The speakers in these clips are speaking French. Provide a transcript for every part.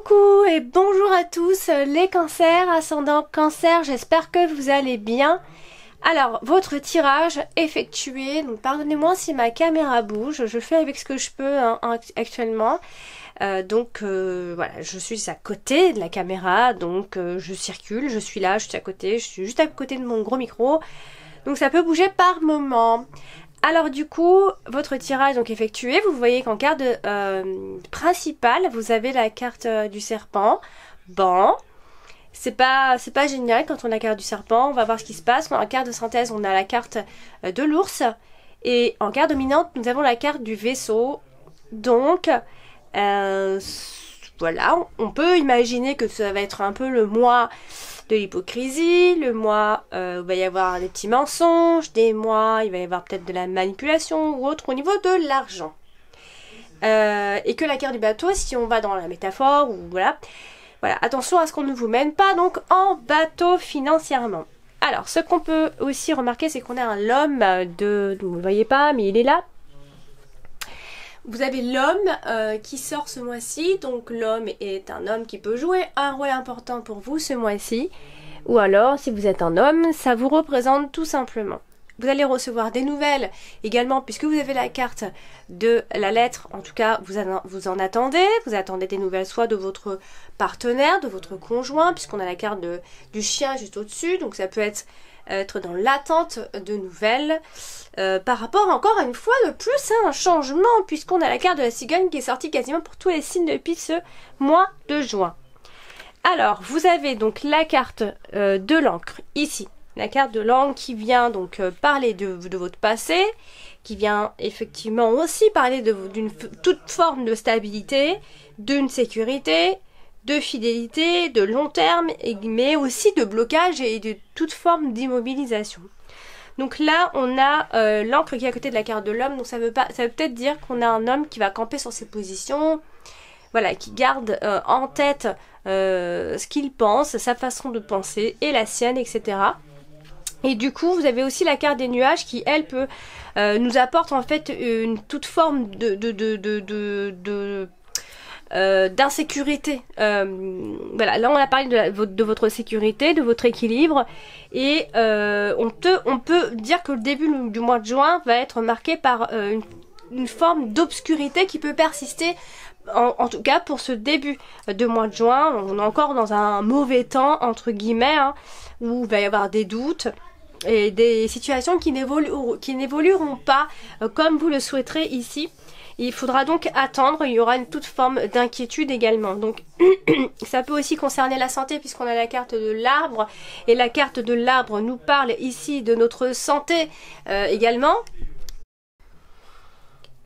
Coucou et bonjour à tous les cancers, ascendant cancer, j'espère que vous allez bien. Alors, votre tirage effectué, donc pardonnez-moi si ma caméra bouge, je fais avec ce que je peux actuellement. Voilà, je suis à côté de la caméra, donc je circule, je suis là, je suis à côté, je suis juste à côté de mon gros micro, donc ça peut bouger par moment. Alors du coup, votre tirage donc effectué, vous voyez qu'en carte principale, vous avez la carte du serpent. Bon, c'est pas génial quand on a la carte du serpent, on va voir ce qui se passe. En carte de synthèse, on a la carte de l'ours. Et en carte dominante, nous avons la carte du vaisseau. Donc, voilà, on peut imaginer que ça va être un peu le mois de l'hypocrisie, le mois où il va y avoir des petits mensonges, des mois il va y avoir peut-être de la manipulation ou autre au niveau de l'argent. Et que la carte du bateau, si on va dans la métaphore, ou voilà, attention à ce qu'on ne vous mène pas donc en bateau financièrement. Alors, ce qu'on peut aussi remarquer, c'est qu'on a l'homme vous ne le voyez pas, mais il est là. Vous avez l'homme qui sort ce mois-ci, donc l'homme est un homme qui peut jouer un rôle important pour vous ce mois-ci. Ou alors, si vous êtes un homme, ça vous représente tout simplement. Vous allez recevoir des nouvelles également, puisque vous avez la carte de la lettre, en tout cas vous en attendez. Vous attendez des nouvelles soit de votre partenaire, de votre conjoint, puisqu'on a la carte du chien juste au-dessus, donc ça peut être dans l'attente de nouvelles par rapport encore une fois de plus à un changement, puisqu'on a la carte de la cigogne qui est sortie quasiment pour tous les signes depuis ce mois de juin. Alors vous avez donc la carte de l'encre ici, la carte de l'encre qui vient donc parler de votre passé, qui vient effectivement aussi parler d'une toute forme de stabilité, d'une sécurité, de fidélité, de long terme, mais aussi de blocage et de toute forme d'immobilisation. Donc là, on a l'encre qui est à côté de la carte de l'homme, donc ça veut peut-être dire qu'on a un homme qui va camper sur ses positions, voilà, qui garde en tête ce qu'il pense, sa façon de penser et la sienne, etc. Et du coup, vous avez aussi la carte des nuages qui, elle, peut nous apporte en fait une toute forme d'insécurité. Voilà, là on a parlé de votre sécurité, de votre équilibre, et on peut dire que le début du mois de juin va être marqué par une forme d'obscurité qui peut persister, en tout cas pour ce début de mois de juin. On est encore dans un mauvais temps entre guillemets, hein, où il va y avoir des doutes et des situations qui n'évolueront pas comme vous le souhaiterez ici. Il faudra donc attendre, il y aura une toute forme d'inquiétude également. Donc ça peut aussi concerner la santé, puisqu'on a la carte de l'arbre, et la carte de l'arbre nous parle ici de notre santé également.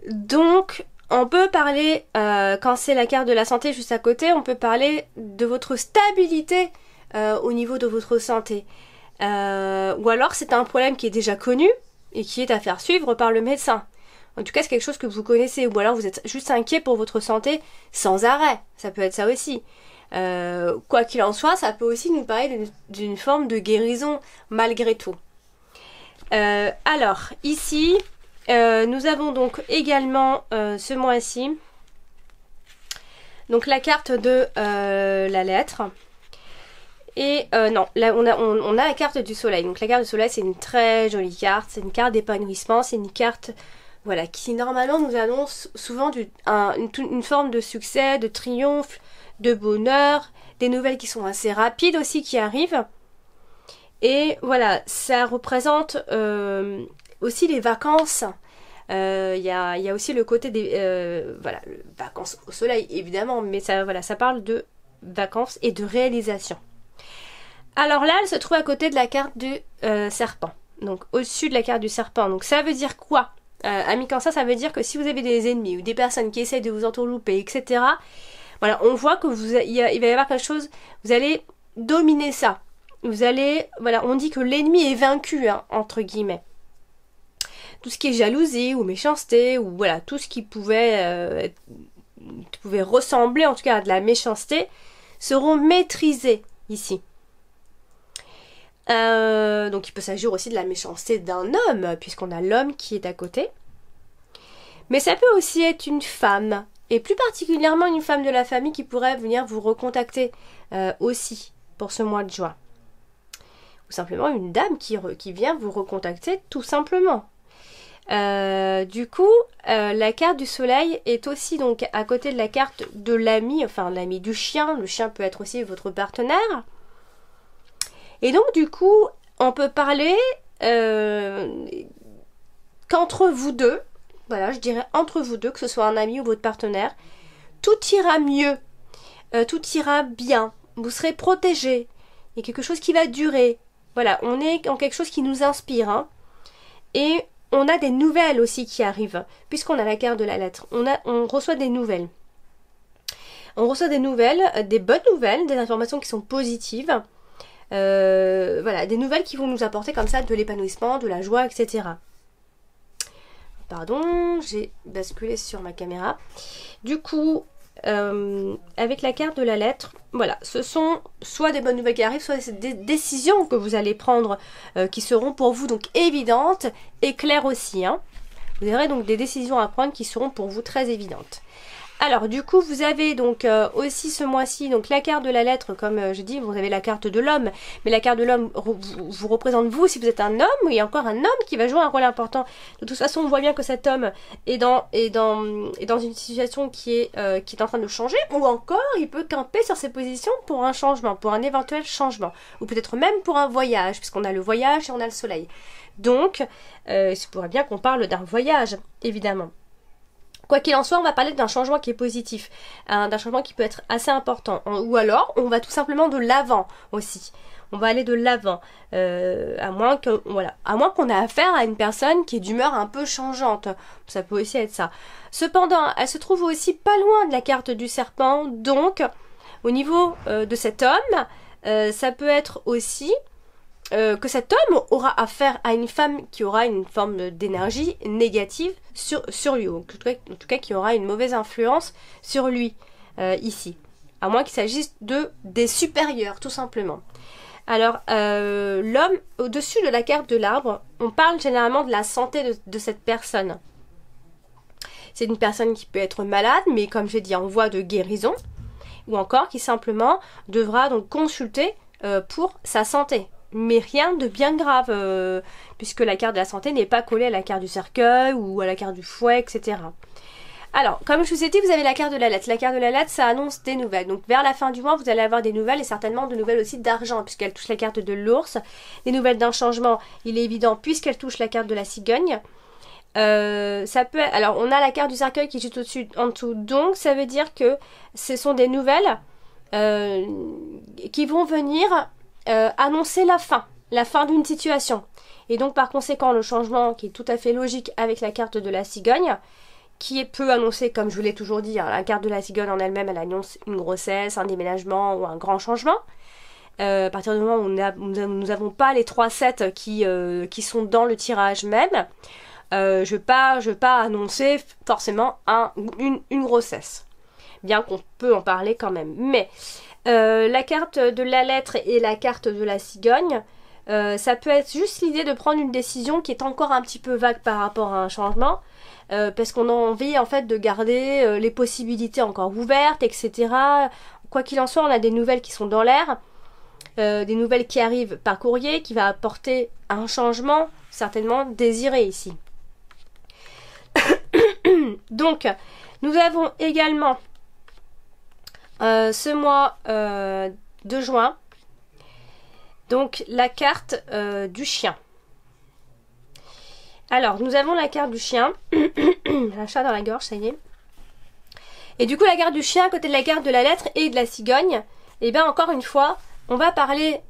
Donc on peut parler, quand c'est la carte de la santé juste à côté, on peut parler de votre stabilité au niveau de votre santé. Ou alors c'est un problème qui est déjà connu et qui est à faire suivre par le médecin. En tout cas, c'est quelque chose que vous connaissez, ou alors vous êtes juste inquiet pour votre santé sans arrêt. Ça peut être ça aussi. Quoi qu'il en soit, ça peut aussi nous parler d'une forme de guérison malgré tout. Alors, ici, nous avons donc également ce mois-ci donc la carte de la lettre. Et non, là on a la carte du soleil. Donc la carte du soleil, c'est une très jolie carte. C'est une carte d'épanouissement, c'est une carte... Voilà, qui normalement nous annonce souvent une forme de succès, de triomphe, de bonheur, des nouvelles qui sont assez rapides aussi qui arrivent. Et voilà, ça représente aussi les vacances. Il y a aussi le côté des voilà, vacances au soleil évidemment, mais ça, voilà, ça parle de vacances et de réalisation. Alors là, elle se trouve à côté de la carte du serpent, donc au-dessus de la carte du serpent. Donc ça veut dire quoi? Amis cancer, ça veut dire que si vous avez des ennemis ou des personnes qui essayent de vous entourlouper, etc., voilà, on voit que il va y avoir quelque chose, vous allez dominer ça. Vous allez, voilà, on dit que l'ennemi est vaincu, hein, entre guillemets. Tout ce qui est jalousie ou méchanceté, ou voilà, tout ce qui pouvait ressembler en tout cas à de la méchanceté, seront maîtrisés ici. Donc il peut s'agir aussi de la méchanceté d'un homme, puisqu'on a l'homme qui est à côté. Mais ça peut aussi être une femme et plus particulièrement une femme de la famille qui pourrait venir vous recontacter aussi pour ce mois de juin. Ou simplement une dame qui vient vous recontacter tout simplement. Du coup, la carte du soleil est aussi donc à côté de la carte de l'ami, enfin l'ami du chien. Le chien peut être aussi votre partenaire. Et donc du coup, on peut parler qu'entre vous deux, voilà, je dirais entre vous deux, que ce soit un ami ou votre partenaire, tout ira mieux, tout ira bien, vous serez protégés, il y a quelque chose qui va durer. Voilà, on est en quelque chose qui nous inspire, hein. Et on a des nouvelles aussi qui arrivent, puisqu'on a la carte de la lettre. On reçoit des nouvelles. On reçoit des nouvelles, des bonnes nouvelles, des informations qui sont positives. Voilà, des nouvelles qui vont nous apporter comme ça de l'épanouissement, de la joie, etc. Pardon, j'ai basculé sur ma caméra. Du coup, avec la carte de la lettre, voilà, ce sont soit des bonnes nouvelles qui arrivent, soit des décisions que vous allez prendre qui seront pour vous donc évidentes et claires aussi, hein. Vous aurez donc des décisions à prendre qui seront pour vous très évidentes. Alors du coup vous avez donc aussi ce mois-ci donc la carte de la lettre, comme je dis, vous avez la carte de l'homme, mais la carte de l'homme vous représente vous si vous êtes un homme, ou il y a encore un homme qui va jouer un rôle important. De toute façon on voit bien que cet homme est dans une situation qui est en train de changer, ou encore il peut camper sur ses positions pour un changement, pour un éventuel changement, ou peut-être même pour un voyage, puisqu'on a le voyage et on a le soleil. Donc il pourrait bien qu'on parle d'un voyage, évidemment. Quoi qu'il en soit, on va parler d'un changement qui est positif, d'un changement qui peut être assez important. Ou alors, on va tout simplement de l'avant aussi. On va aller de l'avant, à moins qu'on ait affaire à une personne qui est d'humeur un peu changeante. Ça peut aussi être ça. Cependant, elle se trouve aussi pas loin de la carte du serpent. Donc, au niveau de cet homme, ça peut être aussi que cet homme aura affaire à une femme qui aura une forme d'énergie négative sur lui, ou en tout cas qui aura une mauvaise influence sur lui ici, à moins qu'il s'agisse des supérieurs tout simplement. Alors l'homme au-dessus de la carte de l'arbre, on parle généralement de la santé de cette personne. C'est une personne qui peut être malade, mais comme j'ai dit en voie de guérison, ou encore qui simplement devra donc consulter pour sa santé. Mais rien de bien grave, puisque la carte de la santé n'est pas collée à la carte du cercueil ou à la carte du fouet, etc. Alors, comme je vous ai dit, vous avez la carte de la lettre. La carte de la lettre, ça annonce des nouvelles. Donc, vers la fin du mois, vous allez avoir des nouvelles, et certainement de nouvelles aussi d'argent, puisqu'elle touche la carte de l'ours. Des nouvelles d'un changement, il est évident, puisqu'elle touche la carte de la cigogne. Ça peut être... Alors, on a la carte du cercueil qui est juste au-dessus, en dessous. Donc, ça veut dire que ce sont des nouvelles qui vont venir annoncer la fin d'une situation. Et donc par conséquent le changement qui est tout à fait logique avec la carte de la cigogne, qui peut annoncer, comme je vous l'ai toujours dit, hein, la carte de la cigogne en elle-même, elle annonce une grossesse, un déménagement ou un grand changement. À partir du moment où nous n'avons pas les 3 sets qui sont dans le tirage même, je vais pas annoncer forcément une grossesse, bien qu'on peut en parler quand même. Mais la carte de la lettre et la carte de la cigogne, ça peut être juste l'idée de prendre une décision qui est encore un petit peu vague par rapport à un changement, parce qu'on a envie en fait de garder les possibilités encore ouvertes, etc. Quoi qu'il en soit, on a des nouvelles qui sont dans l'air, des nouvelles qui arrivent par courrier, qui va apporter un changement certainement désiré ici. Donc, nous avons également ce mois de juin, donc la carte du chien. Alors, nous avons la carte du chien. Un chat dans la gorge, ça y est. Et du coup, la carte du chien, à côté de la carte de la lettre et de la cigogne, et bien encore une fois, on va parler...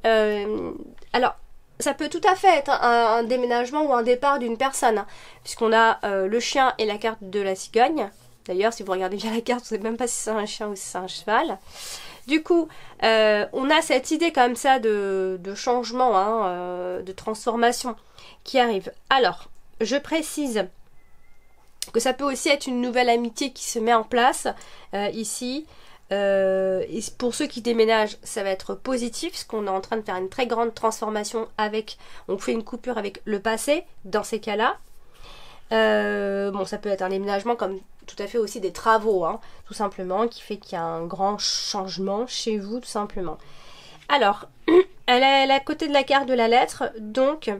alors, ça peut tout à fait être un déménagement ou un départ d'une personne, hein, puisqu'on a le chien et la carte de la cigogne. D'ailleurs, si vous regardez bien la carte, vous ne savez même pas si c'est un chien ou si c'est un cheval. Du coup, on a cette idée comme ça de changement, hein, de transformation qui arrive. Alors, je précise que ça peut aussi être une nouvelle amitié qui se met en place ici. Et pour ceux qui déménagent, ça va être positif, parce qu'on est en train de faire une très grande transformation avec... On fait une coupure avec le passé, dans ces cas-là. Bon, ça peut être un déménagement comme tout à fait aussi des travaux, hein, tout simplement, qui fait qu'il y a un grand changement chez vous, tout simplement. Alors, elle est à côté de la carte de la lettre, donc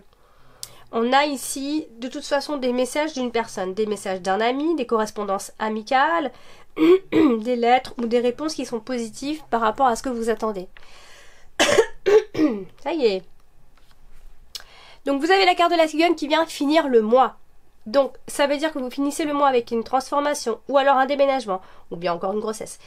on a ici de toute façon des messages d'une personne, des messages d'un ami, des correspondances amicales, des lettres ou des réponses qui sont positives par rapport à ce que vous attendez. Ça y est. Donc vous avez la carte de la cigogne qui vient finir le mois. Donc ça veut dire que vous finissez le mois avec une transformation ou alors un déménagement ou bien encore une grossesse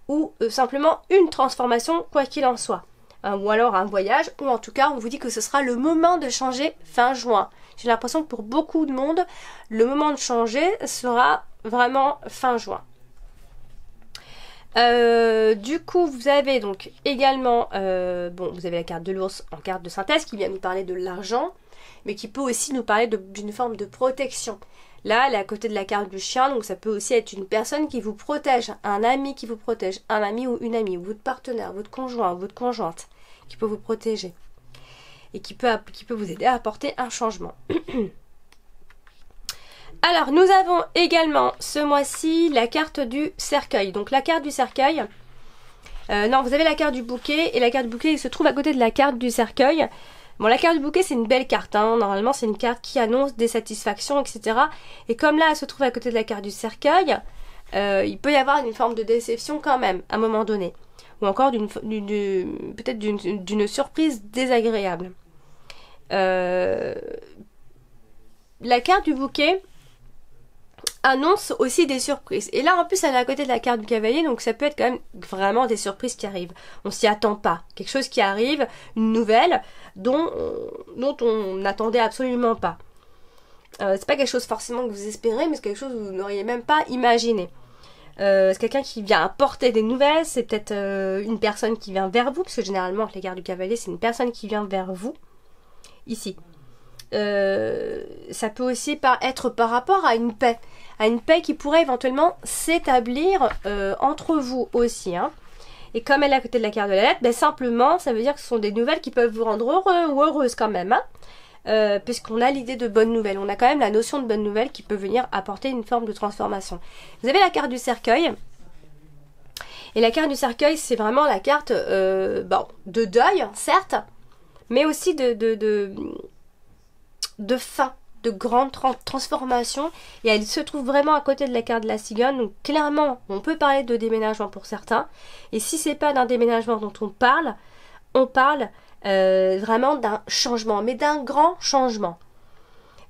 ou simplement une transformation quoi qu'il en soit. Ou alors un voyage ou en tout cas on vous dit que ce sera le moment de changer fin juin. J'ai l'impression que pour beaucoup de monde le moment de changer sera vraiment fin juin. Du coup, vous avez donc également, vous avez la carte de l'ours en carte de synthèse qui vient nous parler de l'argent, mais qui peut aussi nous parler d'une forme de protection. Là, elle est à côté de la carte du chien, donc ça peut aussi être une personne qui vous protège, un ami qui vous protège, un ami ou une amie, ou votre partenaire, votre conjoint, votre conjointe, qui peut vous protéger et qui peut vous aider à apporter un changement. Alors, nous avons également ce mois-ci la carte du cercueil. Donc, la carte du cercueil. Non, vous avez la carte du bouquet. Et la carte du bouquet, il se trouve à côté de la carte du cercueil. Bon, la carte du bouquet, c'est une belle carte. Hein. Normalement, c'est une carte qui annonce des satisfactions, etc. Et comme là, elle se trouve à côté de la carte du cercueil, il peut y avoir une forme de déception quand même, à un moment donné. Ou encore peut-être d'une surprise désagréable. La carte du bouquet annonce aussi des surprises. Et là, en plus, elle est à côté de la carte du cavalier, donc ça peut être quand même vraiment des surprises qui arrivent. On s'y attend pas. Quelque chose qui arrive, une nouvelle, dont on n'attendait absolument pas. C'est pas quelque chose forcément que vous espérez, mais c'est quelque chose que vous n'auriez même pas imaginé. C'est quelqu'un qui vient apporter des nouvelles, c'est peut-être une personne qui vient vers vous, parce que généralement, avec les cartes du cavalier, c'est une personne qui vient vers vous, ici. Ça peut aussi être par rapport à une paix qui pourrait éventuellement s'établir entre vous aussi. Hein. Et comme elle est à côté de la carte de la lettre, ben simplement, ça veut dire que ce sont des nouvelles qui peuvent vous rendre heureux ou heureuse quand même. Hein. Puisqu'on a l'idée de bonnes nouvelles. On a quand même la notion de bonnes nouvelles qui peut venir apporter une forme de transformation. Vous avez la carte du cercueil. Et la carte du cercueil, c'est vraiment la carte de deuil, certes, mais aussi de fin, de grande transformation, et elle se trouve vraiment à côté de la carte de la cigogne, donc clairement on peut parler de déménagement pour certains, et si c'est pas d'un déménagement dont on parle vraiment d'un changement, mais d'un grand changement,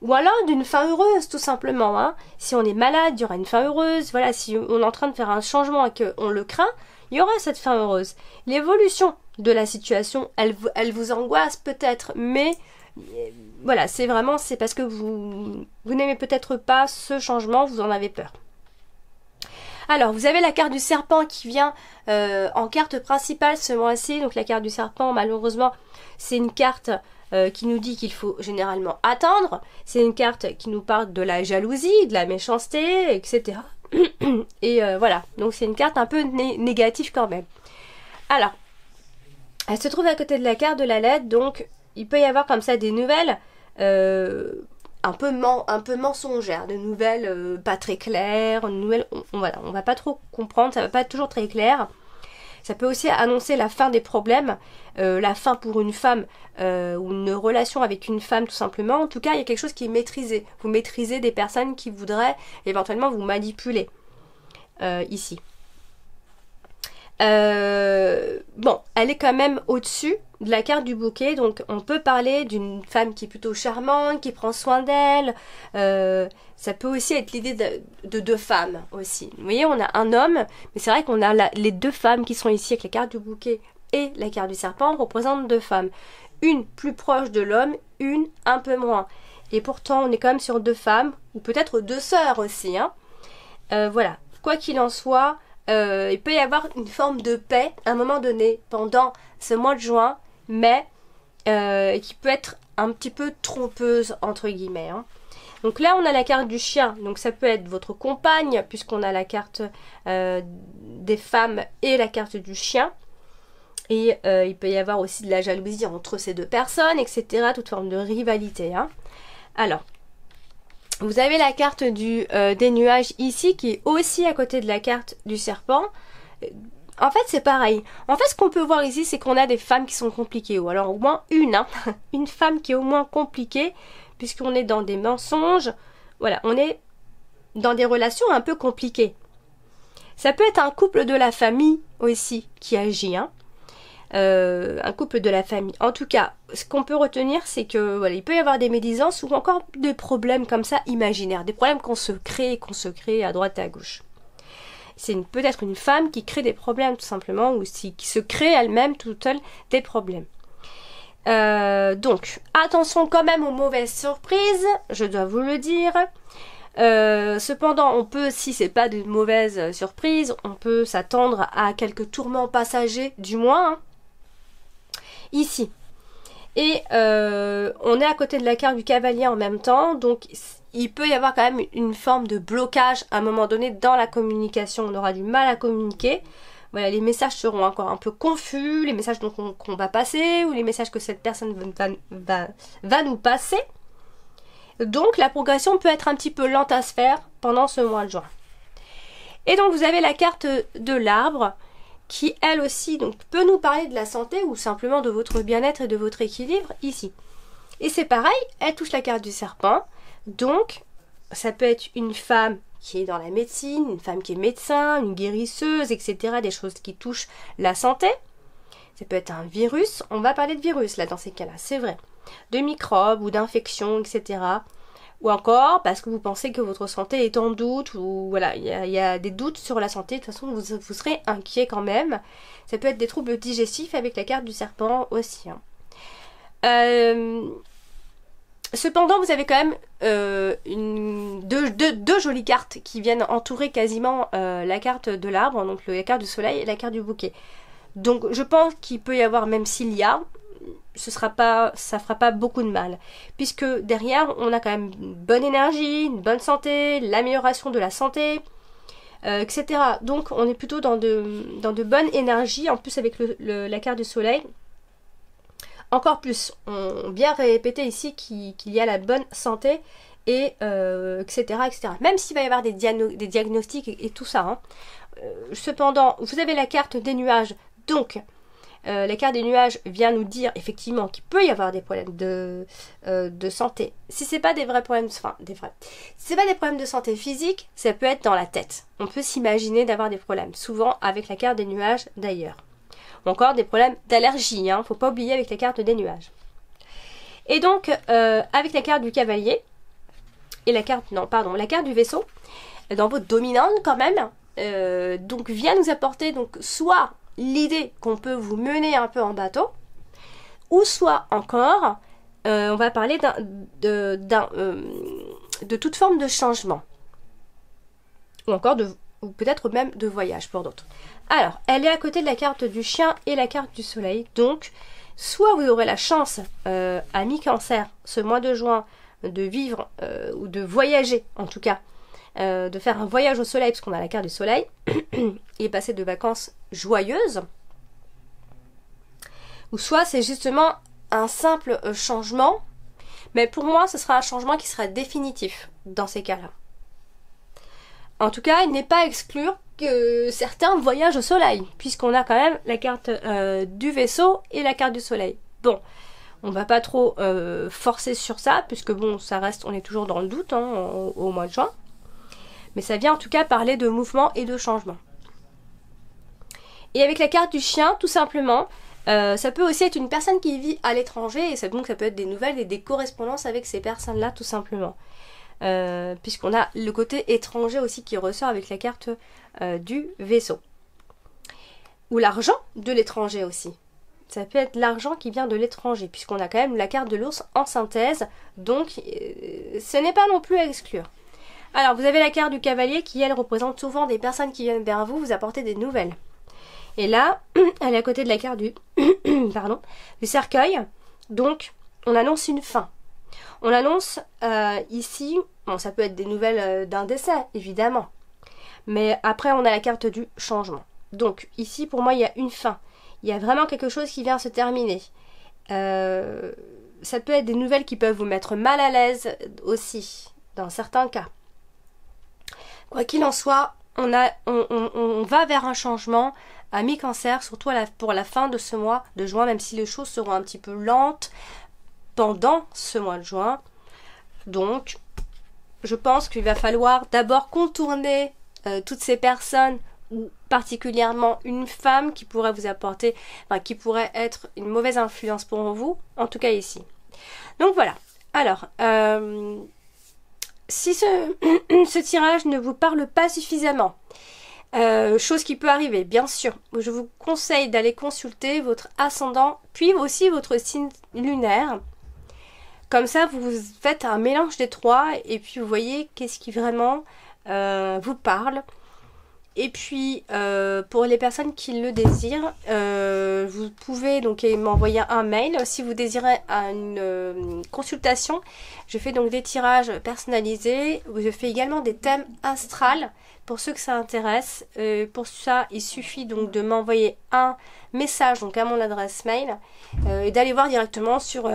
ou alors d'une fin heureuse tout simplement. Hein. Si on est malade, il y aura une fin heureuse, voilà, si on est en train de faire un changement et qu'on le craint, il y aura cette fin heureuse. L'évolution de la situation, elle vous angoisse peut-être, mais voilà, c'est parce que vous n'aimez peut-être pas ce changement, vous en avez peur. Alors, vous avez la carte du serpent qui vient en carte principale ce mois-ci. Donc la carte du serpent, malheureusement, c'est une carte qui nous dit qu'il faut généralement attendre. C'est une carte qui nous parle de la jalousie, de la méchanceté, etc. Et voilà, donc c'est une carte un peu négative quand même. Alors, elle se trouve à côté de la carte de la lettre, donc il peut y avoir comme ça des nouvelles un peu mensongères, des nouvelles pas très claires, une nouvelle, on va pas trop comprendre, ça va pas être toujours très clair. Ça peut aussi annoncer la fin des problèmes, la fin pour une femme ou une relation avec une femme tout simplement. En tout cas, il y a quelque chose qui est maîtrisé. Vous maîtrisez des personnes qui voudraient éventuellement vous manipuler ici. Bon, elle est quand même au-dessus de la carte du bouquet, donc on peut parler d'une femme qui est plutôt charmante, qui prend soin d'elle. Ça peut aussi être l'idée de deux femmes aussi. Vous voyez, on a un homme, mais c'est vrai qu'on a les deux femmes qui sont ici avec la carte du bouquet et la carte du serpent représentent deux femmes. Une plus proche de l'homme, une un peu moins. Et pourtant, on est quand même sur deux femmes, ou peut-être deux sœurs aussi. Hein. Voilà, quoi qu'il en soit, il peut y avoir une forme de paix à un moment donné pendant ce mois de juin, mais qui peut être un petit peu trompeuse entre guillemets. Hein. Donc là on a la carte du chien, donc ça peut être votre compagne puisqu'on a la carte des femmes et la carte du chien. Et il peut y avoir aussi de la jalousie entre ces deux personnes, etc. Toute forme de rivalité. Hein. Alors, Vous avez la carte des nuages ici qui est aussi à côté de la carte du serpent. En fait, c'est pareil. En fait, ce qu'on peut voir ici, c'est qu'on a des femmes qui sont compliquées. Ou alors au moins une, hein. Une femme qui est au moins compliquée, puisqu'on est dans des mensonges. Voilà, on est dans des relations un peu compliquées. Ça peut être un couple de la famille aussi qui agit, hein. Un couple de la famille. En tout cas, ce qu'on peut retenir, c'est que voilà, il peut y avoir des médisances ou encore des problèmes comme ça imaginaires, des problèmes qu'on se crée à droite et à gauche. C'est peut-être une femme qui crée des problèmes tout simplement, ou qui se crée elle-même toute seule des problèmes. Donc, attention quand même aux mauvaises surprises, je dois vous le dire. Cependant, on peut, si c'est pas de mauvaises surprises, on peut s'attendre à quelques tourments passagers, du moins, hein, ici. Et on est à côté de la carte du cavalier en même temps, donc il peut y avoir quand même une forme de blocage à un moment donné dans la communication. On aura du mal à communiquer. Voilà, les messages seront encore un peu confus, les messages qu'on va passer, ou les messages que cette personne va nous passer. Donc la progression peut être un petit peu lente à se faire pendant ce mois de juin. Et donc vous avez la carte de l'arbre qui elle aussi donc, peut nous parler de la santé ou simplement de votre bien-être et de votre équilibre ici. Et c'est pareil, elle touche la carte du serpent. Donc ça peut être une femme qui est dans la médecine, une femme qui est médecin, une guérisseuse, etc. Des choses qui touchent la santé. Ça peut être un virus. On va parler de virus là dans ces cas-là, c'est vrai. De microbes ou d'infections, etc. Ou encore parce que vous pensez que votre santé est en doute, ou voilà, il y a des doutes sur la santé, de toute façon vous serez inquiet quand même. Ça peut être des troubles digestifs avec la carte du serpent aussi. Hein. Cependant, vous avez quand même deux jolies cartes qui viennent entourer quasiment la carte de l'arbre, donc la carte du soleil et la carte du bouquet. Donc je pense qu'il peut y avoir, même s'il y a, ça fera pas beaucoup de mal, puisque derrière on a quand même une bonne énergie, une bonne santé, l'amélioration de la santé, etc. Donc on est plutôt dans de bonnes énergies, en plus avec la carte du soleil. Encore plus, on vient répéter ici qu'il y a la bonne santé, et etc., etc. Même s'il va y avoir des diagnostics et tout ça. Hein. Cependant, vous avez la carte des nuages, donc la carte des nuages vient nous dire effectivement qu'il peut y avoir des problèmes de santé. Si c'est pas des vrais problèmes, si c'est pas des problèmes de santé physique, ça peut être dans la tête. On peut s'imaginer d'avoir des problèmes, souvent avec la carte des nuages d'ailleurs. Ou encore des problèmes d'allergie, hein, faut pas oublier avec la carte des nuages. Et donc, avec la carte du cavalier, et la carte du vaisseau, dans votre dominante quand même, donc vient nous apporter donc soit l'idée qu'on peut vous mener un peu en bateau, ou soit encore, on va parler de toute forme de changement, ou encore ou peut-être même de voyage pour d'autres. Alors, elle est à côté de la carte du chien et la carte du soleil, donc soit vous aurez la chance à mi-cancer ce mois de juin de vivre ou de voyager en tout cas, de faire un voyage au soleil parce qu'on a la carte du soleil et passer de vacances joyeuses, ou soit c'est justement un simple changement, mais pour moi ce sera un changement qui sera définitif dans ces cas-là. En tout cas, il n'est pas à exclure que certains voyagent au soleil, puisqu'on a quand même la carte du vaisseau et la carte du soleil. Bon, on va pas trop forcer sur ça, puisque bon, ça reste, on est toujours dans le doute hein, au mois de juin. Mais ça vient en tout cas parler de mouvement et de changement. Et avec la carte du chien, tout simplement, ça peut aussi être une personne qui vit à l'étranger, et donc ça peut être des nouvelles et des correspondances avec ces personnes-là, tout simplement. Puisqu'on a le côté étranger aussi qui ressort avec la carte du vaisseau. Ou l'argent de l'étranger aussi. Ça peut être l'argent qui vient de l'étranger, puisqu'on a quand même la carte de l'ours en synthèse, donc ce n'est pas non plus à exclure. Alors vous avez la carte du cavalier qui elle représente souvent des personnes qui viennent vers vous apporter des nouvelles. Et là, elle est à côté de la carte du, du cercueil, donc on annonce une fin. On annonce ici, bon ça peut être des nouvelles d'un décès évidemment, mais après on a la carte du changement. Donc ici pour moi il y a une fin, il y a vraiment quelque chose qui vient se terminer. Ça peut être des nouvelles qui peuvent vous mettre mal à l'aise aussi, dans certains cas. Quoi qu'il en soit, on va vers un changement. Amis Cancer, surtout pour la fin de ce mois de juin, même si les choses seront un petit peu lentes pendant ce mois de juin. Donc, je pense qu'il va falloir d'abord contourner toutes ces personnes, ou particulièrement une femme qui pourrait vous apporter, enfin qui pourrait être une mauvaise influence pour vous, en tout cas ici. Donc voilà. Alors, si ce tirage ne vous parle pas suffisamment, chose qui peut arriver, bien sûr, je vous conseille d'aller consulter votre ascendant, puis aussi votre signe lunaire. Comme ça, vous faites un mélange des trois, et puis vous voyez qu'est-ce qui vraiment vous parle. Et puis, pour les personnes qui le désirent, vous pouvez donc m'envoyer un mail. Si vous désirez une consultation, je fais donc des tirages personnalisés. Je fais également des thèmes astrales pour ceux que ça intéresse. Pour ça, il suffit donc de m'envoyer un message donc à mon adresse mail et d'aller voir directement sur,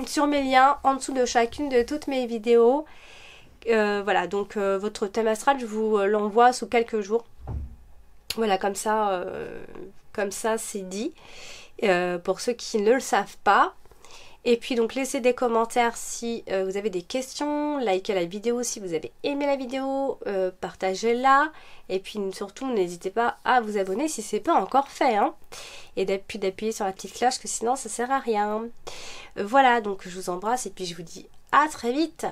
sur mes liens en dessous de chacune de toutes mes vidéos. Voilà, donc votre thème astral, je vous l'envoie sous quelques jours. Voilà, comme ça c'est dit. Pour ceux qui ne le savent pas. Et puis donc laissez des commentaires si vous avez des questions, likez la vidéo si vous avez aimé la vidéo, partagez-la. Et puis surtout n'hésitez pas à vous abonner si ce n'est pas encore fait. Hein. Et puis d'appuyer sur la petite cloche, que sinon ça sert à rien. Voilà, donc je vous embrasse et puis je vous dis à très vite.